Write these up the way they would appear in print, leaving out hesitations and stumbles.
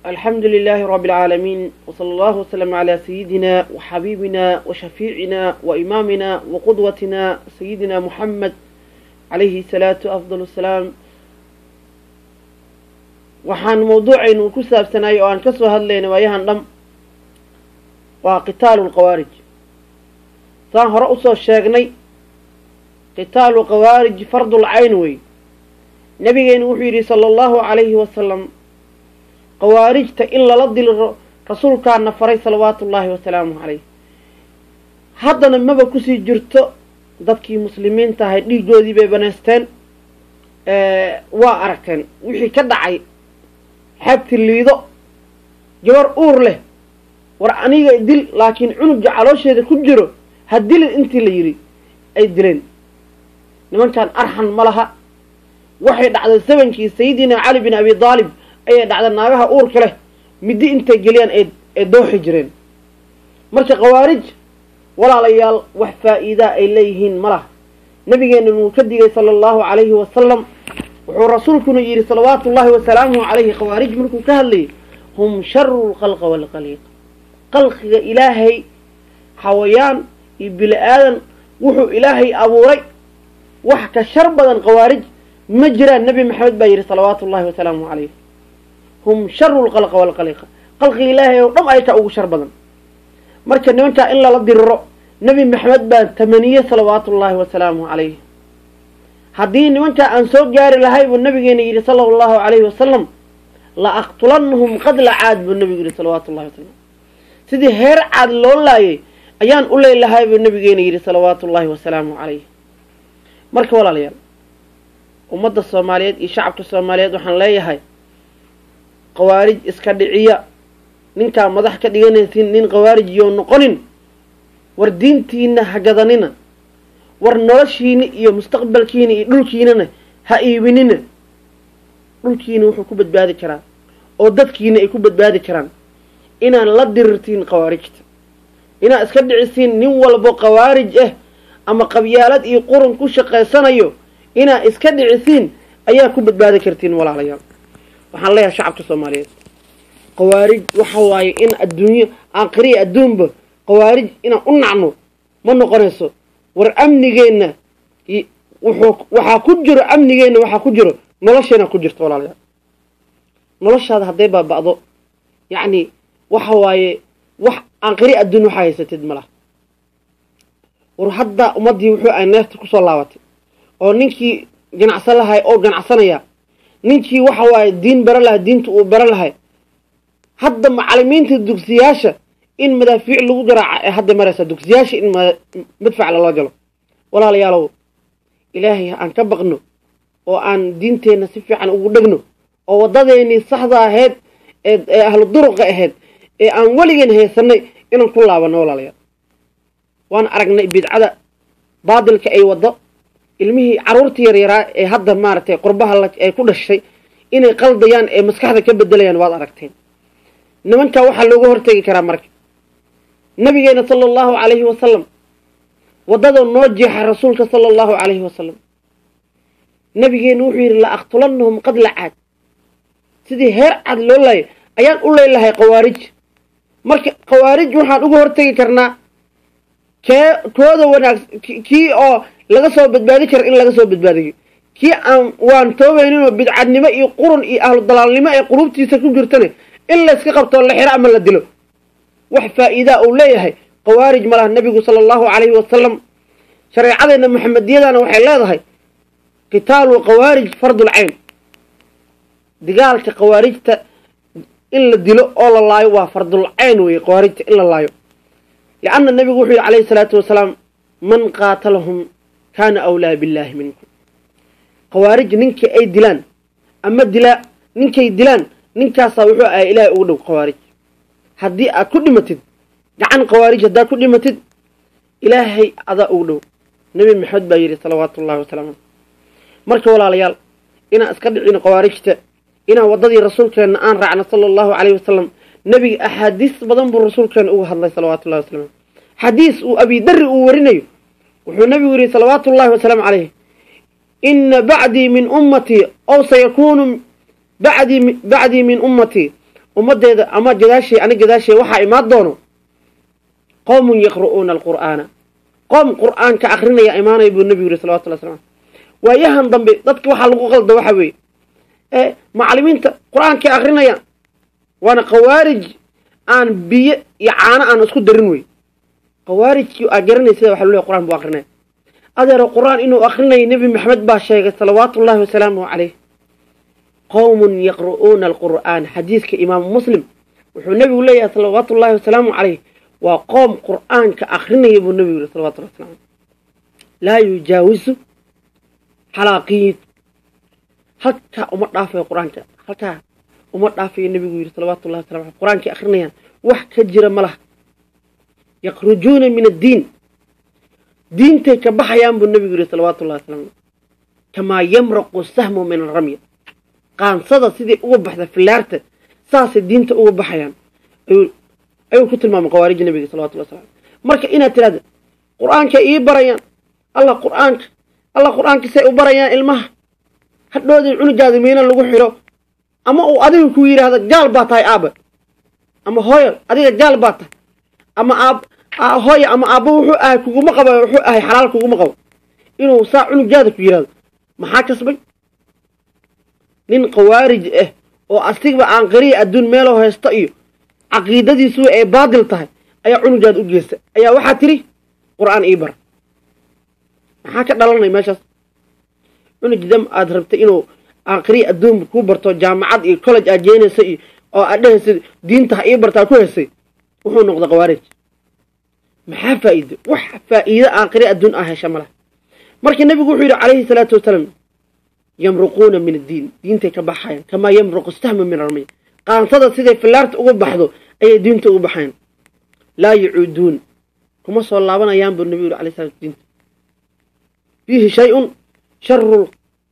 الحمد لله رب العالمين، وصلى الله وسلم على سيدنا وحبيبنا وشفيعنا وإمامنا وقدوتنا سيدنا محمد عليه الصلاة أفضل السلام. وحان موضوعين وكساب سناي وان كسو هدلين ويهان دم وقتال القوارج. ثان رأسه الشاقني قتال القوارج فرض العين وي. نبي وحيري صلى الله عليه وسلم قوارجت إلا لدي الرسول كان نفري صلوات الله وسلامه عليه. هذا ما بكسي جرتو dadkii muslimiinta ahay dhiigoodii bay banaysteen waa aragteen wixii ka dhacay xabti liido gabar uur leh war aniga dil laakiin cunuga caloosheeda ku jiro hadil intii la yiri ay dileen nimankan arxan malaha waxay dhacday sabankii sayidina Ali bin Abi Talib ay dhacday naagaha uurka leh midi intay geliyaan ay dooxi jireen marka qawaarij walaalayaal wax faa'iido ay leeyihiin malaha nabigeena uu ka digay sallallahu alayhi wa sallam wuxuu rasuulkuna yiri salawaatullaahi wa salaamuhu alayhi qawaarij markuu ka hadlay hum sharrul khalq wal khaliq khalqiga ilaahay xawayaan iyo bil aadan wuxuu ilaahay abuuray wax ka shar badan qawaarij ma jiraan nabi maxamed baa yiri salawaatullaahi wa salaamuhu alayhi hum sharrul khalq wal khaliq khalqiga ilaahay oo dham ay ka ugu shar badan marka nimanka in la diriro nabi maxamed baa tamaniye salawaatullaahi wa salaamuhu alayhi haddii nimanka aan soo gaari lahay buu nabigeena yiri sallallahu alayhi wa sallam la aqtulannahum qadla aad buu nabigu yiri salawaatullaahi wa sallam sidii heer aad loo laayay ayaan u leeyahay buu nabigeena yiri salawaatullaahi wa salaamuhu alayhi marka walaalayaal ummadda Soomaaliyeed iyo shacabka Soomaaliyeed waxaan leeyahay qawaarij iska dhiciya ninka madax ka dhiganaysiin nin qawaarij iyo noqonin war diintiina hagadanina war noloshiina iyo mustaqbalkiina iyo dhulkiina ha iibinina dhulkiina wuxuu ku badbaadi karaa oo dadkiina ay ku badbaadi karaan inaan la dirirtiin qawaarijta inaan iska dhicisiin nin walba qawaarij ah ama qabyaalad iyo qurun ku shaqeysanayo inaan iska dhicisiin ayaa ku badbaadi kartiin walaalayaal waxaan leeyahay shacabka Soomaaliyeed qawaarij waxa waaye in adduunyo aakhiri adduunba qawaarij ina u nacno ma noqonayso war amnigeena waxa ku jiro amnigeena waxa ku jiro nolosheena ku jirto walaalayaal noloshaada haday baabado yaani waxa waaye wax aakhiri adduun waxa haysatid malaha war hadda umadii wuxuu ay neefta ku soo laabatay oo ninkii ganacsan lahay oo ganacsanaya ninkii waxa waaye diin bara lahay diintu uu bara lahay hadda macallimiinta dugsiyaasha in madaafiic lagu garaaco hadda maraysa dugsiyaasha in madfac la galo walaalayaalow ilaahay aan ka baqno oo aan diinteena si fiican ugu dhagno oo wadadeeni saxda ahayd ee ahlu duruqa ahayd ee aan waligeena haysanay inaan ku laabano walaalayaal waan aragnay bidcada baadilka ay wado ilmihii caruurtii yaryara ee hadda maartay qurbaha ay ku dhashay inay qaldayaan ee maskaxda ka bedelayaan waad aragteen nimanka waxa looga hortagi karaa marka nabigeena sallallahu alayhi wa sallam wadada noo jeexa rasuulka sallallahu alayhi wa sallam nabigeena wuxuu yiri la aqtulannahum qadla aad sidii heer aad loo laayay ayaan u leeyahay qawaarij marka qawaarij waxaan uga hortagi karnaa kooda wanaag kii oo laga soo badbaadi karo in laga soo badbaadiyo kii aan waan toobaynin oo bidcadnimo iyo qurun iyo ahlu dalaalnimo ee qulubtiisa ku jirtana in la iska qabto la xira ama la dilo wax faa'iido uu leeyahay qawaarij malaha nabigu sallallahu alayhi wa sallam shariicadeena muhammadiyadana waxay leedahay qitaalu qawaarij fardul ayn digaalka qawaarijta in la dilo oo la laayo waa fardul ayn way qawaarijta in la laayo لأن النبي وحي عليه الصلاة والسلام من قاتلهم كان أولى بالله منكم قوارج ننك أي دلان أما الدلاء ننك أي دلان ننك صوحوا أي إله أولو قوارج هدي أكل متد عن قوارج هدا كل متد إلهي أذا أولو نبي محمد بايري صلوات الله وسلامه مركب ولا ليال إنا أسكدع إن قوارجته إنا وضدي رسول كان أن رعنا صلى الله عليه وسلم نبي أحاديث بدن بالرسول كان أوه الله صلوات الله وسلامه حديث أبي در ورنيو وحو نبي وري صلوات الله وسلام عليه إن بعدي من أمتي أو سيكون بعدي من أمتي ummadeeda ama gadaashii ani gadaashii waxa imaan doono qawmun yaqra'uuna alqur'aana qom qur'aanka akhrinaya imaanay buu nabigu sallallahu alayhi wasallam waayahan dambe dadka waxa lagu qaldo waxa weey macallimiinta qur'aanka akhrinaya wana qawaarij aan biyo iyo caana aan isku darin way qawaarijki agaranaysa waxa loo qur'aan buu akhrinay adeero qur'aan inuu akhrinayo nabi maxamed baa sheegay sallallahu wasallam alayhi qawmun yaqra'uuna alqur'aan xadiiska imaam muslim wuxuu nabigu leeyahay sallallahu wasallam alayhi وقوم قرآن كأخرنا يبو النبي صلى الله عليه وسلم لا يجاوز حلاقيت حتى أمر دافع القرآن حتى أمر دافع النبي صلى الله عليه وسلم القرآن كأخرنا وحك جرى مله يخرجون من الدين دين تكبح يام بالنبي صلى الله عليه وسلم كما يمرق السهم من الرمي قان صدى سيدي أوبح في اللارت ساس الدين تأوبح يام أيوة كنت المام قوارج النبي صلى الله عليه وسلم مركا إنا تلاد قرآنك إيه بريان الله قرآنك سيء بريان المه حتى هذا العنو جاذمين اللي قحيرو أما أدري كوير هذا جال باتاي آبا أما هوي أدري جال باتا أما هوي أما أبو كوكو مقبا هاي حلال كوكو مقبا إنه ساعة عنو جاذ كوير هذا ما حاكسبي نين قوارج وأستيقبا عن قرية الدون ميلو هيستقيو عقيدتي سوء باطل تاهي ايا عنجاد اوجيستا ايا waxaa tiri quraan ii bar maxaa ka dhalanay meeshaas cunugdam aad rabtay inuu aqri adoon ku barto jaamacad iyo college aad jeenaysa oo aad dhahaysay diinta ii bartaa ku heysay wuxuu noqday qawaarij maxaa faa'iido wax faa'iido aqri adoon ah hesha malaha markii nabigu wuxuu yiri calayhi salaatu wasalaam yamruquna min ad-din diinta ka baxayaan kama yamruqu istahmu min armi qaansada sidii filaarta ugu baxdo ay diinta ugu baxaan la yuudun kuma soo laabanayaan buu nabiga alayhi salaatu diinta fihi shay'un sharru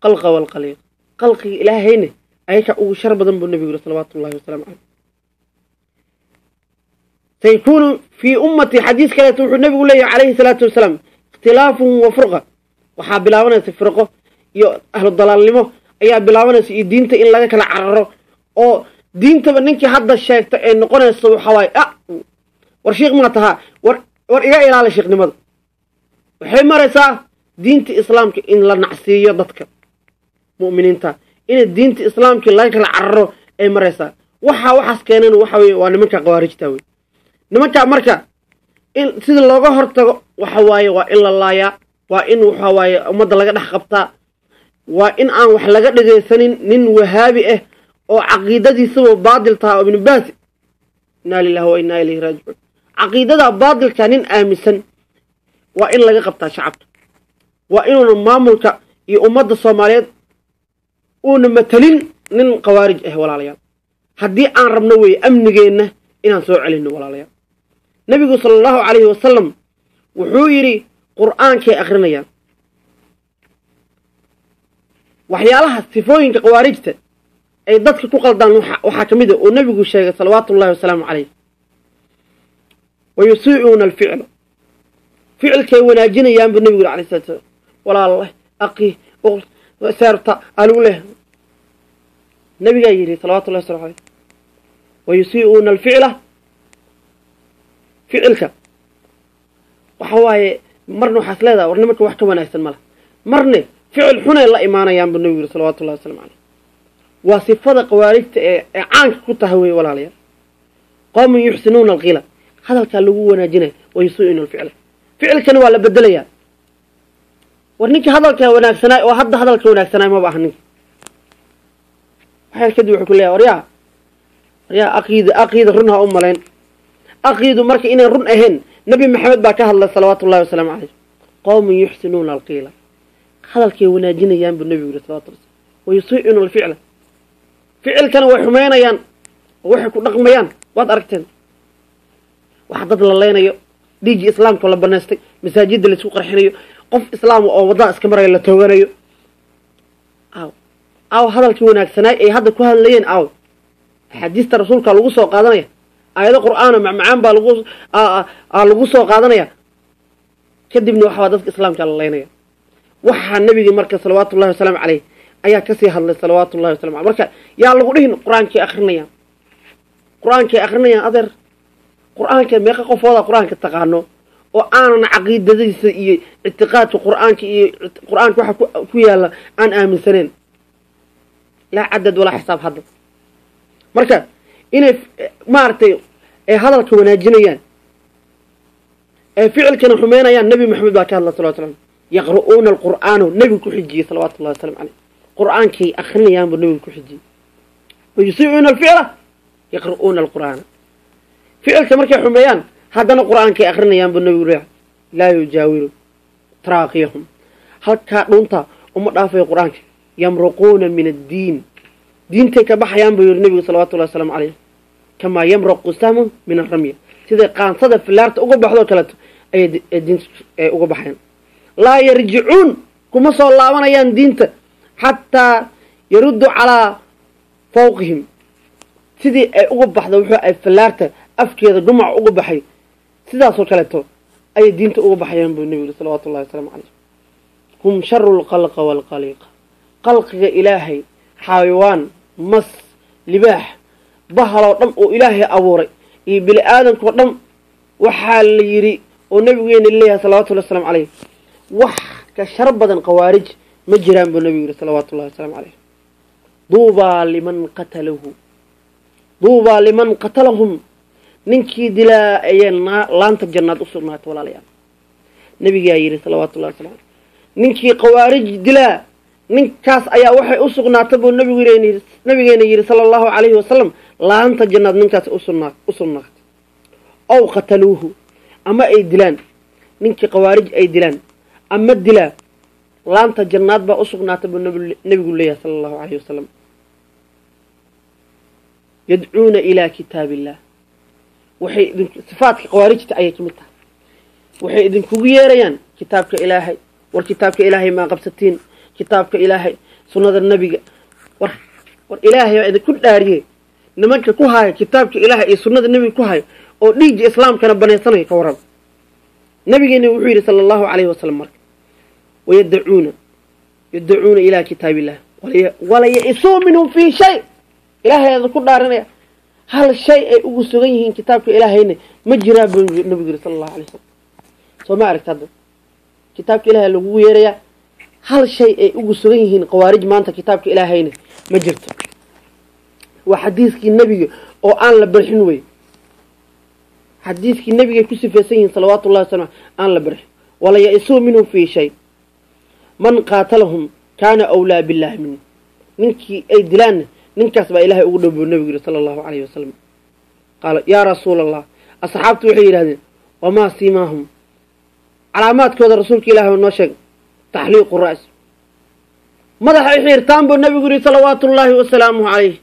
qalqa wal qaliq qalqi ilaahayna ayka ugu shar badan buu nabiga sallallahu alayhi wasallam سيكون في أمتي حديث كلا توحي النبي قال عليه الصلاة والسلام اختلاف وفرقة وحابلاونا سفرقه أهل الضلال لمه أيها بلاونا دينتا إن لك العرر أو دينتا بننكي حد الشيخ إن قرن الصبح حواي ورشيخ ماتها ورئيا إلى على شيخ نمض وحيما رسا دينتا إسلامك إن لنعسية ضدك مؤمنين تا إن دينتا إسلامك لك العرر أي مرسا وحاس كينان وحاوي وانمنك قوارج تاوي نمكا مركا إن سيد اللوغة هرتاقو وحواي وإلا اللايا وإن وحواي أمد لغا دحقبتا وإن آن وحلغا دغيسانين نين وهابي أو عقيدتي سوى باطل تا ابن باس إنا لله وإنا إليه راجعون عقيدة باطل كانين آمسان وإن لغا قبتا شعبت وإن مامولك يأمد الصوماليات ونمتلين نين قوارج والعليان هدي آن ربنوي أمنينا إنان سوء علينا والعليان نبي صلى الله عليه وسلم وحويري قرآن كي أخرنيا وحيالها السفوين كقوارجته أي ضدك كقلدان وحاكمده ونبي الشيخ صلوات الله وسلام عليه ويسيئون الفعل فعل كي وناجين أيام بالنبي عليه الصلاة والسلام ولا الله أقي وسارتا قالوا له نبي يري صلوات الله وسلام عليه ويسيئون الفعل فعلك وحواي مرنو حسلاده ورنمك wax ka wanaagsan mala marne ficil xun ay la iimaanayaan nabiga sallallahu alayhi wasallam wa sifada qawaarijta ee caanka ku tahay walaalayaal qom yuhsinuna alqila hadalka lagu wanaajinay way su'inu alficil ficilkan waa la bedelaya warninka hadalka wanaagsanaa oo hadda hadalka wanaagsanaa ma baahan waxa kadib wuxuu ku leeyahay wariya aqeeda runha u maleen أقيد مرك إن رن أهن نبي محمد باكه الله صلوات الله وسلام عليه قوم يحسنون القيلة هذا الكي وناجين يان بالنبي صلى الله عليه وسلم ويسيئون الفعل فعل كانوا وحمين يان وحكوا رقم يان واد أركتين وحدد الله ينيو ديجي إسلام كلا بناستي مساجد اللي سوق رحينيو قف إسلام أو وضع اسكمرة اللي توغانيو أو هذا الكي وناك سناي أي هذا كوها الليين أو حديث الرسول كان لغو سوى قادنيا آيات القرآن معان با لغو سو قادنيا كدبني waxa dadka islaamka la leenaya waxa nabiga marka sallallahu alayhi wasallam alayhi ayaa ka sii hadlay sallallahu alayhi wasallam marka yaa lagu dhihin quraanka akhrinaya قرآن كي أخرنا أدر قرآن كي ميقا قفوضا قرآن كي تقانو وأنا عقيدة ذي اعتقاد قرآن كي قرآن كويا أن آمن سنين لا عدد ولا حساب هذا مركا إن مارتي هذا الكوناجينيان فعل كان حمينا يا النبي محمد باكر الله صلى الله عليه وسلم يقرؤون القرآن النبي كحجي صلوات الله وسلم عليه قرآن كي أخرنا يا النبي كحجي ويسيئون الفعل يقرؤون القرآن فعل كمركا حميان هذا القرآن كي أخرنا يا النبي لا يجاور تراقيهم هل كانوا ومضافة القرآن يمرقون من الدين دين تكبح يا النبي صلوات الله وسلم عليه كما يمرق السهم من الرمية سيدا قان صدف في الارض اقوى بحضو كالت اي دين اقوى بحين لا يرجعون كما صلى الله عليه وسلم دينته حتى يردوا على فوقهم سيدي اقوى بحضو في الارض افكي هذا جمع اقوى بحي سيدا صلى كالته اي دينته اقوى بحيان بالنبي صلى الله عليه وسلم هم شر القلق والقليق قلق الهي حيوان مس لباح بحر ودم او الهي ابوري iyo bil aadanka dhan waxa la yiri oo nabigeena leeyahay sallallahu alayhi wasallam alayhi wax ka shar badan qawaarij ma jiraan buu nabiga sallallahu alayhi wasallam alayhi duuba liman qatalahum ninkii dilaa ayna laanta jannad u sugnaatay walaalayaal nabiga yiri sallallahu alayhi wasallam ninkii qawaarij dilaa ninkaas ayaa waxay u sugnaatay buu nabigeena yiri sallallahu alayhi wasallam laanta jannad ninkaas u sugnaatay أو قتلوه أما أي دلان نينكي قوارج أي دلان أما الدلا لانتا جنات با أسقنات النبي الله صلى الله عليه وسلم يدعون إلى كتاب الله وحي صفات قوارج تأيك متى وحي إذن كوغيريان كتابك إلهي والكتابك إلهي ما قبستين كتابك إلهي سنة النبي والإلهي إذن كل داريه نمانك كوهاي كتابك إلهي سنة النبي كوهاي oo dhiig islaam kana banaysanay ka waran nabigeena wuxuu yiri sallallahu alayhi wasallam marka yad'uuna ila kitaabillah wala ya'su minhum fi shay ilaahay ku dhaaranaya hal shay ay ugu sugan yihiin kitaabka ilaahayna ma jiraa nabiga sallallahu alayhi wasallam soo ma aragtad kitaabka ilaahay lagu yeeraya hal shay ay ugu sugan yihiin qawaarij maanta kitaabka ilaahayna ma jirto wa xadiiskii nabiga oo aan la barxin way حديث النبي كسف يسين صلوات الله وسلامه أن لبرح ولا يأسوا منهم في شيء من قاتلهم كان أولى بالله منه ننكي أي دلان ننكسب إلهي أقول بالنبي صلى الله عليه وسلم قال يا رسول الله أصحابت وحير هذه وما سيماهم علامات كذا رسولك إلهي ونشق تحليق الرأس ماذا حير تام بالنبي صلوات الله وسلامه عليه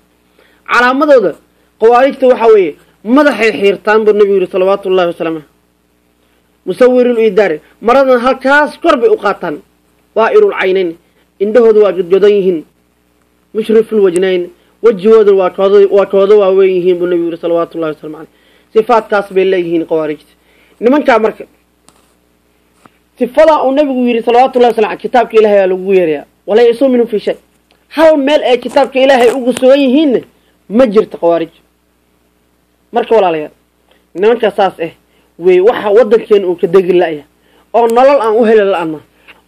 علامات هذا قوارج توحويه ماذا حيرتان بالنبي صلى الله عليه وسلم مسور الإدارة مرضنا هالكاس قرب أقاتن وائر العينين عنده واجد جديهن مشرف الوجنين والجواد وكوضوا وويهن بالنبي صلى الله عليه وسلم صفات كاس بالليهن قوارج نمن كامرك صفات النبي صلى الله عليه وسلم كتابك إلهي لغويريا ولا يسوء منه في شيء هل مال كتابك إلهي أقصويهن مجرت قوارج marka walaalayaal nimanka saas way waxa wadankeena uu ka degi laaya oo nolol aan u helay la'ana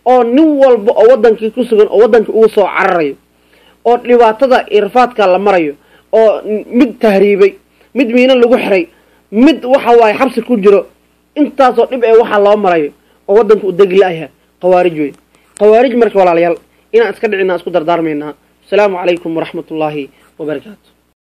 oo nin walba oo wadankii ku sugan oo wadanka uu soo cararayo oo dhibaatada irfaadka la marayo oo mid tahriibay mid miina lagu xiray mid waxa waay xabsi ku jiro intaas oo dhib waxa loo marayo oo wadanka uu degi laaya qawaarij marka walaalayaal inaan iska dhicina isku dardaarmeena assalamu alaykum wa rahmatullahi wa barakatuh